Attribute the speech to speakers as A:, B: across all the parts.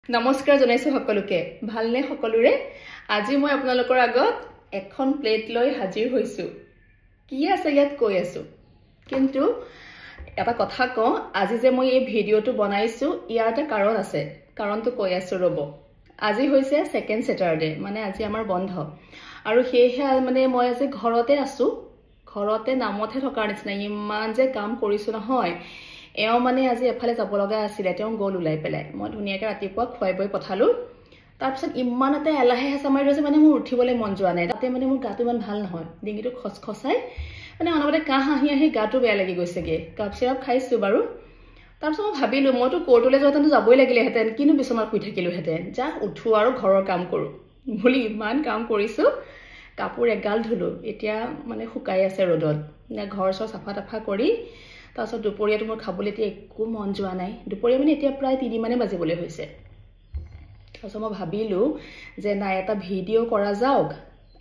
A: নমস্কাৰ জনাইছো সকলোকে ভালনে সকলোৰে আজি মই আপোনালোকৰ আগত এখন প্লেট লৈ হাজিৰ হৈছো কি আছে ইয়াত কৈ আছো কিন্তু এটা কথা ক আজি যে মই এই ভিডিওটো বনাইছো ইয়াৰ এটা কাৰণ আছে কাৰণটো কৈ আছো ৰব আজি হৈছে সেকেন্ড স্যাটাৰডে মানে আজি আমাৰ বন্ধ আৰু হেহে মানে মই আজি ঘৰতে আছো ঘৰতে নামতে থকাৰ নিচিনা ইমান যে কাম কৰিছো নহয় এও মানে আজি এফালে যাব লগা আছিল তেও গল উলাই পেলাই মই ধুনিয়াকে ৰাতিপুৱা খুৱাই বই পঠালো তাৰপিছত ইমান এটা এলাহে হাসামাই ৰছে মানে মোৰ উঠিবলৈ মন যোৱা নাই তাতে মানে মোৰ গাটো ইমান ভাল নহয় ডিঙিটো খসখসাই মানে অনবতে কাহ হাঁহি আহি গাটো বেয়া লাগি গৈছেগে কাপ সিৰাপ খাইছো বাৰু তাৰপিছত মই ভাবিলো মইতো কোৰ্টলৈ যোৱাতেন যাবই লাগিলে হেতেন কিনো বিছনাত শুই থাকিলো হেতেন যা উঠো আৰু ঘৰৰ কাম কৰো বুলি ইমান কাম কৰিছো কাপোৰ এগাল ধুলো এতিয়া মানে শুকাই আছে ৰ'দত না ঘৰ সব সাফা তাফা কৰি তাৰছত দুপৰীয়াটো মোৰ খাবলৈ এতিয়া একো মন যোৱা নাই দুপৰীয়া মানে এতিয়া প্ৰায় 3 মানে বাজিবলৈ হৈছে তাৰছত মই ভাবিলো যে না এটা ভিডিও কৰা যাওক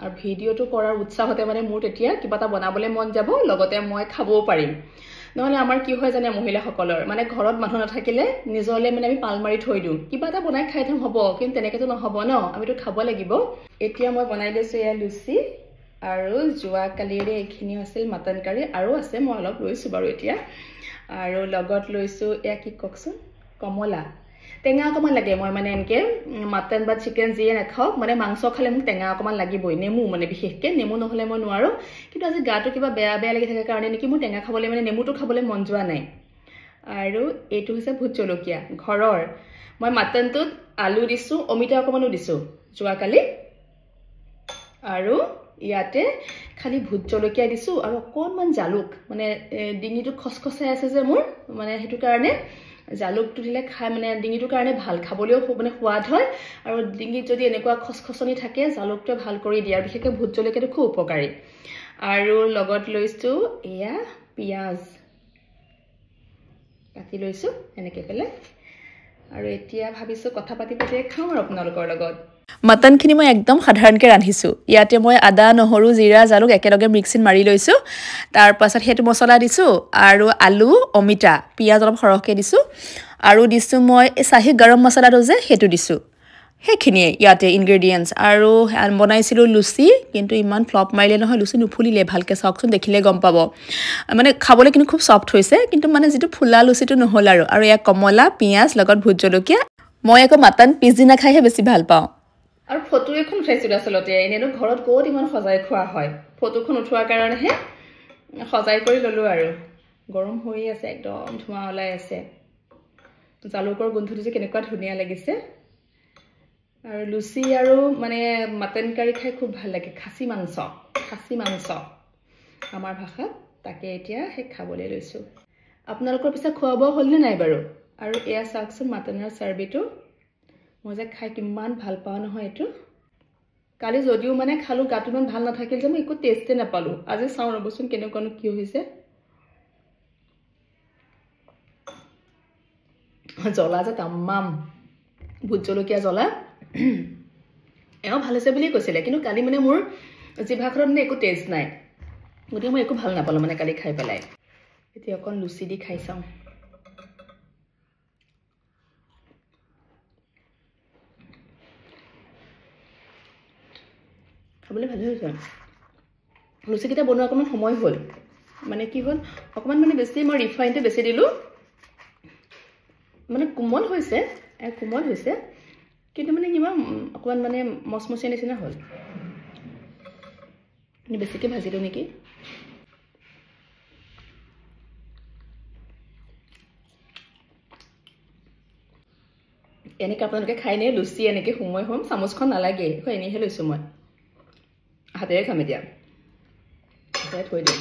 A: আৰু ভিডিওটো কৰাৰ উৎসাহতে মানে মোৰ তেতিয়া কিবা এটা বনাবলৈ মন যাব লগতে মই খাবও পাৰিম নহলে আমাৰ কি হয় জানে মহিলাসকলৰ মানে ঘৰত মানুহ নাথাকিলে নিজলে মানে আমি পাল মাৰি থৈ দিও কিবা এটা বনাই খাই থম হ'ব কিন্তু তেনেকেতো নহব ন আমিতো খাব লাগিব এতিয়া মই বনাই লৈছো এয়া লুচি আৰু জুৱা কালিৰে এখিনি আছিল মটন কাৰি আৰু আছে মই অলপ লৈছো বাৰু এতিয়া আৰু লগত লৈছো এয়া কি ককচোন কমলা টেঙা অকমান লাগে মই মানে এনেকে মটন বা চিকেন জিয়ে নাখাও মানে মাংস খালে মোক টেঙা অকমান লাগিবই নেমু মানে বিশেষকে নেমু নহলে মই নোৱাৰো কিন্তু আজি গাটো কিবা বেয়া বেয়া লাগি থাকে কাৰণে নেকি মোৰ টেঙা খাবলৈ মানে নেমুটো খাবলৈ মন যোৱা নাই আৰু এইটো হৈছে ভুট জলকীয়া ঘৰৰ মই মটনটোত আলু দিছো অমিতা অকমানো দিছো জুৱা কালি আৰু ইয়াতে খালি ভুট জলকীয়া দিছো আৰু অকনমান জালুক মানে ডিঙিটো খসখসাই আছে যে মোৰ মানে হেতু কাৰণে জালুকটো দিলে খাই মানে ডিঙিটোৰ কাৰণে ভাল খাবলৈও মানে সোৱাদ হয় আৰু ডিঙিত যদি এনেকুৱা খসখসনি থাকে জালুকটো ভাল কৰি দিয়ে আৰু বিশেষকৈ ভুট জলকীয়াটো খুব উপকাৰী আৰু লগত লৈছো এয়া পিয়াজ কাটি লৈছো এনেকৈ পেলে আৰু এতিয়া ভাবিছো কথা পাতি পাতি খাম আৰু আপোনালোকৰ লগত মটন খিনি মই একদম সাধাৰণকৈ ৰান্ধিছো ইয়াতে মই আদা নহৰু জিৰা জালুক একেলগে মিক্সিত মাৰি লৈছো তাৰ পাছত হেতু মছলা দিছো আৰু আলু অমিতা পিয়াজ অলপ সৰহকৈ দিছো আৰু দিছো মই চাহি গৰম মছলাটো যে হেতু দিছো হেখিনিয়ে ইয়াতে ইনগ্ৰেডিয়েন্টস আৰু বনাইছিলো লুচি কিন্তু ইমান ফ্লপ মাৰিলে নহয় লুচি নুফুলিলে ভালকৈ চাওকচোন দেখিলে গম পাব মানে খাবলৈ কিন্তু খুব সফট হৈছে কিন্তু মানে যেটো ফুলা লুচিটো নহল আৰু এয়া কমলা পিয়াজ লগত ভুট জলকীয়া মই আকৌ মটন পিছদিনা খাইহে বেছি ভাল পাওঁ আৰু ফটো এখন উঠাইছিল আসলতে এনেনো ঘৰত ক'ত ইমান সজাই খোৱা হয় ফটোখন উঠোৱাৰ কাৰণেহে সজাই কৰি ললো আৰু গৰম হৈ আছে একদম ধোঁৱা ওলাই আছে জালুকৰ গোন্ধটো যে কেনেকুৱা ধুনীয়া লাগিছে আৰু লুচি আৰু মানে মটন কাৰি খাই খুব ভাল লাগে খাসি মাংস আমাৰ ভাষাত তাকে এতিয়া হে খাবলৈ লৈছো আপোনালোকৰ পিছে খোৱা বোৱা হ'ল নে নাই বাৰু আৰু এয়া চাওকচোন মটনৰ চাৰ্বিটো মই যে খাই কিমান ভাল পাওঁ নহয় এটো কালি যদিও মানে খালো গাটো ইমান ভাল নাথাকিল যে মই একো টেষ্টে নাপালো আজি চাওঁ ৰবচোন কেনেকুৱানো কি হৈছে জ্বলা যে তামাম ভুট জলকীয়া জ্বলা এও ভাল হৈছে বুলি কৈছিলে কিন্তু কালি মানে মোৰ জিভাখনত মানে একো টেষ্ট নাই গতিকে মই একো ভাল নাপালো মানে কালি খাই পেলাই এতিয়া অকণ লুচি দি খাই চাওঁ খাবলৈ ভালে হৈছে লুচিকেইটা বনোৱা অকণমান সময় হ'ল মানে কি হ'ল অকণমান মানে বেছি মই ৰিফাইনটো বেছি দিলোঁ মানে কোমল হৈছে কিন্তু মানে কিবা অকণমান মানে মচমচীয়া নিচিনা হ'ল বেছিকৈ ভাজিলোঁ নেকি এনেকৈ আপোনালোকে খাই নে লুচি এনেকৈ সময় হ'ম চামুচখন নালাগে এনেহে লৈছোঁ মই হাতেৰে খাম এতিয়া হাতেৰে থৈ দিম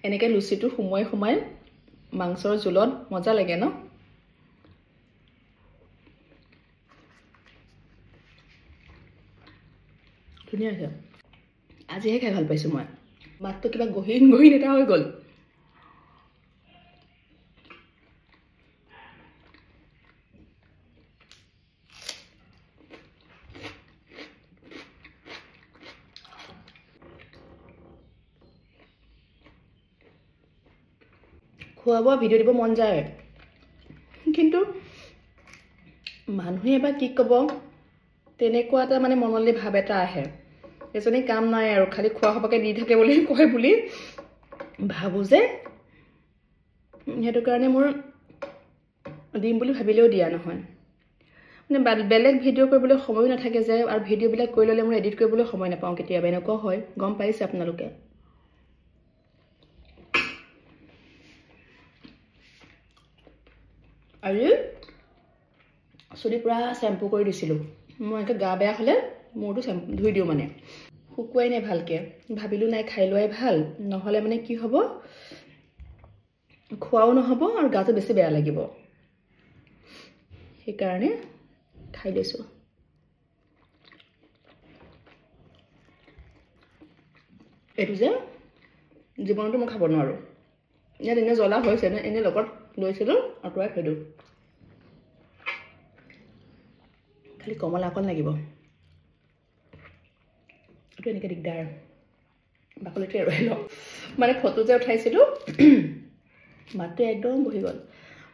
A: এনেকৈ লুচিটো সময় মাংসৰ জোলত মজা লাগে ন ধুনীয়া হৈছে আজিহে খাই ভাল পাইছোঁ মই মাতটো কিবা গহীন এটা হৈ গ'ল খোৱা বোৱা ভিডিও দিব মন যায় কিন্তু মানুহে এবাৰ কি ক'ব তেনেকুৱা এটা মানে মনলৈ ভাৱ এটা আহে এজনী কাম নাই আৰু খালি খোৱা খপাকে দি থাকে বুলি কয় বুলি ভাবো যে সেইটো কাৰণে মোৰ দিম বুলি ভাবিলেও দিয়া নহয় মানে বেলেগ ভিডিঅ' কৰিবলৈ সময় নাথাকে যে আৰু ভিডিঅ'বিলাক কৰি ল'লে মোৰ এডিট কৰিবলৈ সময় নাপাওঁ কেতিয়াবা এনেকুৱা হয় গম পাইছে আপোনালোকে আৰু চুলি পুৰা শ্যাম্পু কৰি দিছিলোঁ মই এনেকৈ গা বেয়া হ'লে মূৰটো ধুই দিওঁ মানে শুকুৱাই নাই ভালকৈ ভাবিলোঁ নাই খাই লোৱাই ভাল নহ'লে মানে কি হ'ব খোৱাও নহ'ব আৰু গাটো বেছি বেয়া লাগিব সেইকাৰণে খাই লৈছোঁ এইটো যে জীৱনটো মই খাব নোৱাৰোঁ ইয়াত এনে জ্বলা হৈছে নে এনে লগত লৈছিলোঁ আঁতৰাই থৈ দিওঁ খালি কমলা অকণ লাগিব এইটো এনেকৈ দিগদাৰ বাকলিটো এৰুৱাই লওঁ মানে ফটো যে উঠাইছিলোঁ মাতটো একদম বহি গ'ল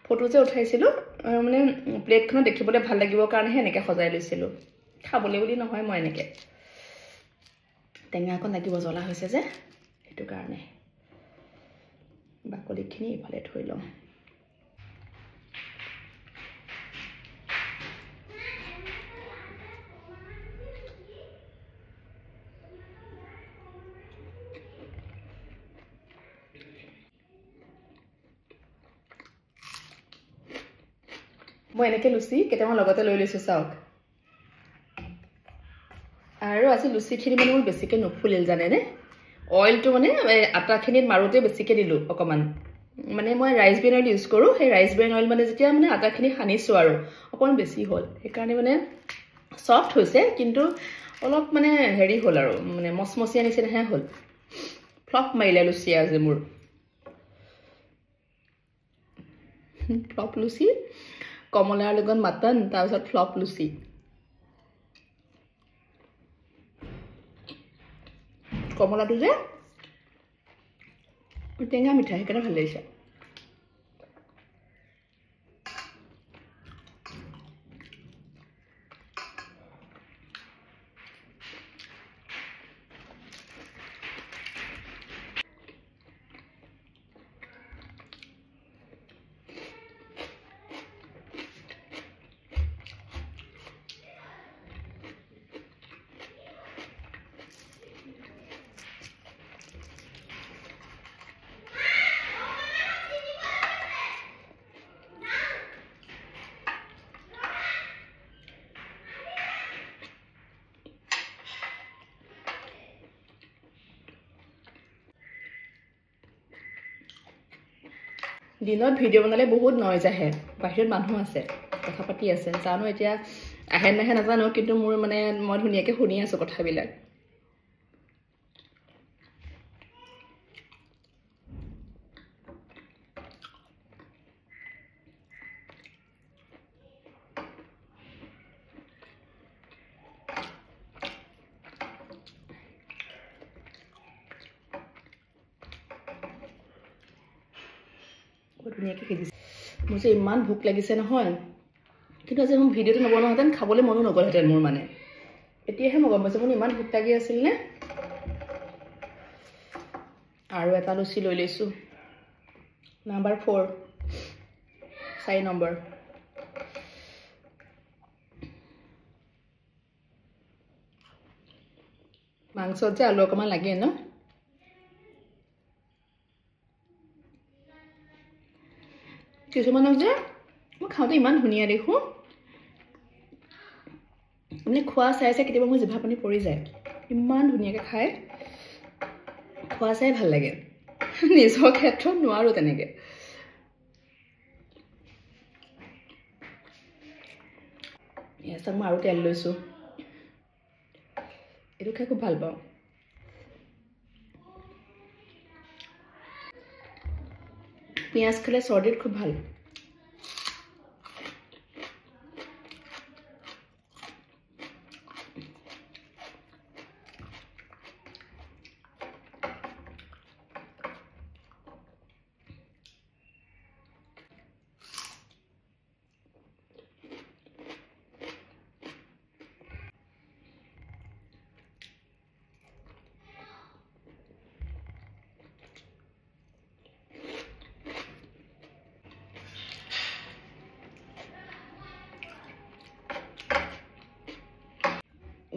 A: ফটো যে উঠাইছিলোঁ মানে প্লেটখনত দেখিবলৈ ভাল লাগিব কাৰণেহে এনেকৈ সজাই লৈছিলোঁ খাবলৈ বুলি নহয় মই এনেকৈ টেঙা অকণ লাগিব জ্বলা হৈছে যে সেইটো কাৰণে বাকলিখিনি এইফালে থৈ লওঁ মই এনেকৈ লুচি কেইটামান লগতে লৈ লৈছোঁ চাওক আৰু আজি লুচিখিনি মানে মোৰ বেছিকৈ নুফুলিল জানেনে অইলটো মানে আটাখিনিত মাৰোঁতে বেছিকৈ দিলোঁ অকণমান মানে মই ৰাইচ ব্ৰেন অইল ইউজ কৰোঁ সেই ৰাইচ ব্ৰেন অইল মানে যেতিয়া মানে আটাখিনি সানিছোঁ আৰু অকণমান বেছি হ'ল সেইকাৰণে মানে ছফ্ট হৈছে কিন্তু অলপ মানে হেৰি হ'ল আৰু মানে মচমচীয়া নিচিনাহে হ'ল ফ্লপ মাৰিলে লুচি আজি মোৰ ফ্লপ লুচি কমলাৰ লগত মাটন তাৰপিছত ফ্লপ লুচি কমলাটো যে টেঙা মিঠা সেইকাৰণে ভাল লাগিছে দিনত ভিডিঅ' বনালে বহুত নইজ আহে বাহিৰত মানুহ আছে কথা পাতি আছে জানো এতিয়া আহে নাহে নাজানো কিন্তু মোৰ মানে মই ধুনীয়াকৈ শুনি আছোঁ কথাবিলাক ধুনীয়াকৈ সিজিছে মোৰ যে ইমান ভোক লাগিছে নহয় কিন্তু আজি মই ভিডিঅ'টো নবনোৱাহেঁতেন খাবলৈ মনো নগ'লহেঁতেন মোৰ মানে এতিয়াহে মই গম পাইছোঁ মোৰ ইমান ভোক লাগি আছিল নে আৰু এটা লুচি লৈ লৈছোঁ নাম্বাৰ 4 4 নম্বৰ মাংসত যে আলু অকণমান লাগে ন কিছুমানক যে মই খাওঁতে ইমান ধুনীয়া দেখোঁ মানে খোৱা চাই চাই কেতিয়াবা মোৰ জিভা পানী পৰি যায় ইমান ধুনীয়াকৈ খায় খোৱা চাই ভাল লাগে নিজৰ ক্ষেত্ৰত নোৱাৰোঁ তেনেকৈ চাওক মই আৰু তেল লৈছোঁ এইটো খাই খুব ভাল পাওঁ পিঁয়াজ খালে চৰ্দিত খুব ভাল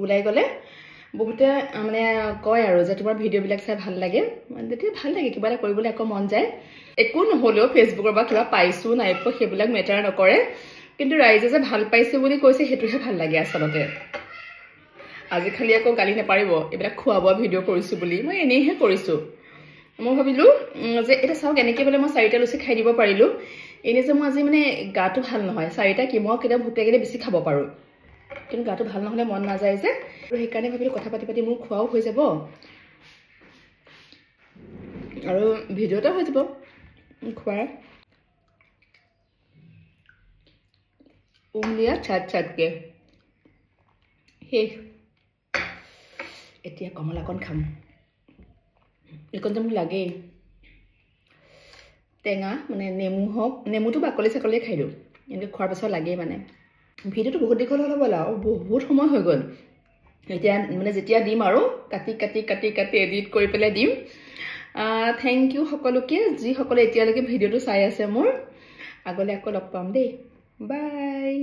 A: ওলাই গ'লে বহুতে মানে কয় আৰু যে তোমাৰ ভিডিঅ'বিলাক চাই ভাল লাগে তেতিয়া ভাল লাগে কিবা এটা কৰিবলৈ আকৌ মন যায় একো নহ'লেও ফেচবুকৰ বা কিবা পাইছোঁ নাই পোৱা সেইবিলাক মেটাৰ নকৰে কিন্তু ৰাইজে যে ভাল পাইছে বুলি কৈছে সেইটোহে ভাল লাগে আচলতে আজি খালি আকৌ গালি নাপাৰিব এইবিলাক খোৱা বোৱা ভিডিঅ' কৰিছোঁ বুলি মই এনেইহে কৰিছোঁ মই ভাবিলোঁ যে এটা চাওক এনেকৈ বোলে মই 4টা লুচি খাই দিব পাৰিলোঁ এনেই যে মই আজি মানে গাটো ভাল নহয় 4টা কি মই কেতিয়াবা ভোক লাগিলে বেছি খাব পাৰোঁ কিন্তু গাটো ভাল নহ'লে মন নাযায় যে আৰু সেইকাৰণে ভাবিলোঁ কথা পাতি পাতি মোৰ খোৱাও হৈ যাব আৰু ভিডিঅ'টা হৈ যাব খোৱাৰ উমলিয়া ছাটকে শেষ এতিয়া কমলাকণ খাম এইকণ যে মোক লাগেই টেঙা মানে নেমু হওক নেমুটো বাকলি চাকলিয়ে খাই দিওঁ এনেকৈ খোৱাৰ পাছত লাগেই মানে ভিডিঅ'টো বহুত দীঘল হ'ল হ'বলা আৰু বহুত সময় হৈ গ'ল এতিয়া মানে যেতিয়া দিম আৰু কাটি এডিট কৰি পেলাই দিম থেংক ইউ সকলোকে যিসকলে এতিয়ালৈকে ভিডিঅ'টো চাই আছে মোৰ আগলৈ আকৌ লগ পাম দেই বাই